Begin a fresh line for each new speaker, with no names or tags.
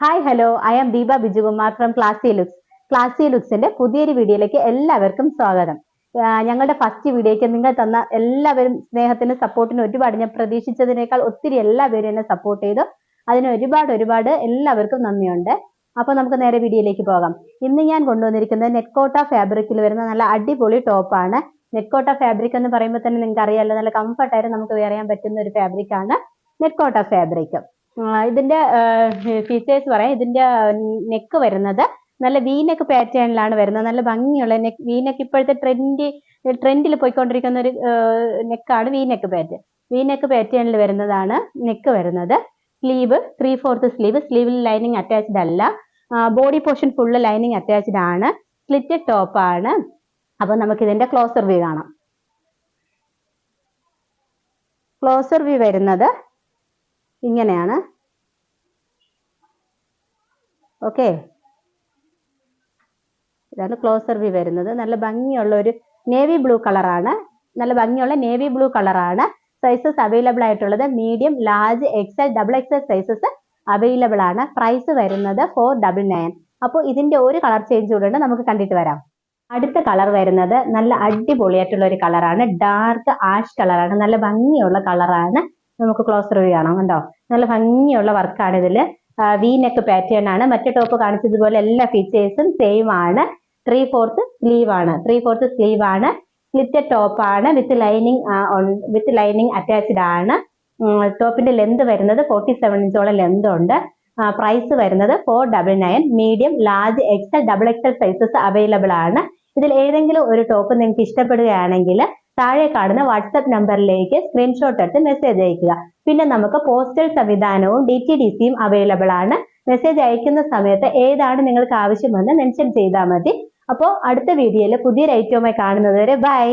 Hi hello, I am Deepa Bijukumar from classy looks. Classy ലുക്സിന്റെ പുതിയൊരു വീഡിയോയിലേക്ക് എല്ലാവർക്കും സ്വാഗതം. ഞങ്ങളുടെ ഫസ്റ്റ് വീഡിയോയ്ക്ക് നിങ്ങൾ തന്ന എല്ലാവരും സ്നേഹത്തിനും സപ്പോർട്ടിനും ഒരുപാട്, ഞാൻ പ്രതീക്ഷിച്ചതിനേക്കാൾ ഒത്തിരി എല്ലാവരും എന്നെ സപ്പോർട്ട് ചെയ്തു. അതിന് ഒരുപാട് എല്ലാവർക്കും നന്ദിയുണ്ട്. അപ്പൊ നമുക്ക് നേരെ വീഡിയോയിലേക്ക് പോകാം. ഇന്ന് ഞാൻ കൊണ്ടുവന്നിരിക്കുന്നത് നെറ്റ്കോട്ട ഫാബ്രിക്കിൽ വരുന്ന നല്ല അടിപൊളി ടോപ്പാണ്. നെറ്റ്കോട്ട ഫാബ്രിക് എന്ന് പറയുമ്പോൾ തന്നെ നിങ്ങൾക്ക് അറിയാമല്ലോ, നല്ല കംഫർട്ടായിട്ട് നമുക്ക് വെയർ ചെയ്യാൻ പറ്റുന്ന ഒരു ഫാബ്രിക്കാണ് നെറ്റ്കോട്ട ഫാബ്രിക്. ഇതിന്റെ ഫീച്ചേഴ്സ് പറയാം. ഇതിന്റെ നെക്ക് വരുന്നത് നല്ല വി നെക്ക് പാറ്റേണിലാണ് വരുന്നത്. നല്ല ഭംഗിയുള്ള നെക്ക്, വി നെക്ക് ഇപ്പോഴത്തെ ട്രെൻഡിൽ പോയിക്കൊണ്ടിരിക്കുന്ന ഒരു നെക്കാണ് V neck pattern. V neck പാറ്റേണിൽ വരുന്നതാണ് നെക്ക് വരുന്നത്. സ്ലീവ് 3/4 സ്ലീവ്, സ്ലീവിൽ ലൈനിങ് അറ്റാച്ച്ഡ് അല്ല. Body portion full lining attached ആണ്. സ്ലിറ്റ് ടോപ്പാണ്. അപ്പൊ നമുക്ക് ഇതിന്റെ ക്ലോസർ വ്യൂ കാണാം. ക്ലോസർ വ്യൂ വരുന്നത് ഇങ്ങനെയാണ്. ഓക്കെ, ഇതാണ് ക്ലോസർ വ്യൂ വരുന്നത്. നല്ല ഭംഗിയുള്ള ഒരു നേവി ബ്ലൂ കളറാണ്. നല്ല ഭംഗിയുള്ള നേവി ബ്ലൂ കളറാണ്. സൈസസ് അവൈലബിൾ ആയിട്ടുള്ളത് medium, large, XL, double XL sizes available ആണ്. പ്രൈസ് വരുന്നത് 499. അപ്പോൾ ഇതിന്റെ ഒരു കളർ ചേഞ്ച് കൂടെ നമുക്ക് കണ്ടിട്ട് വരാം. അടുത്ത കളർ വരുന്നത് നല്ല അടിപൊളിയായിട്ടുള്ള ഒരു കളറാണ്. ഡാർക്ക് ആഷ് കളറാണ്. നല്ല ഭംഗിയുള്ള കളറാണ്. നമുക്ക് ക്ലോസർ വ്യൂ കാണാം. കണ്ടോ, നല്ല ഭംഗിയുള്ള വർക്കാണ് ഇതിൽ. വി നെക്ക് പാറ്റേൺ ആണ്. മറ്റേ ടോപ്പ് കാണിച്ചതുപോലെ എല്ലാ ഫീച്ചേഴ്സും സെയിം ആണ്. 3/4 സ്ലീവ് ആണ്. 3/4 സ്ലീവ് ആണ്. സ്ലിറ്റഡ് ടോപ്പ് ആണ്. വിത്ത് ലൈനിങ് അറ്റാച്ച്ഡ് ആണ്. ടോപ്പിന്റെ ലെന്ത് വരുന്നത് 47 ഇഞ്ചോളം ലെന്ത് ഉണ്ട്. പ്രൈസ് വരുന്നത് 499. Medium, large, XL, double XL sizes available ആണ്. ഇതിൽ ഏതെങ്കിലും ഒരു ടോപ്പ് നിങ്ങൾക്ക് ഇഷ്ടപ്പെടുകയാണെങ്കിൽ താഴെ കാണുന്ന വാട്സ്ആപ്പ് നമ്പറിലേക്ക് സ്ക്രീൻഷോട്ട് എടുത്ത് മെസ്സേജ് അയക്കുക. പിന്നെ നമുക്ക് പോസ്റ്റൽ സംവിധാനവും DTDCയും അവൈലബിൾ ആണ്. മെസ്സേജ് അയക്കുന്ന സമയത്ത് ഏതാണ് നിങ്ങൾക്ക് ആവശ്യമെന്ന് മെൻഷൻ ചെയ്താൽ മതി. അപ്പോൾ അടുത്ത വീഡിയോയിൽ പുതിയൊരു ഐറ്റവുമായി കാണുന്നത് വരെ ബൈ.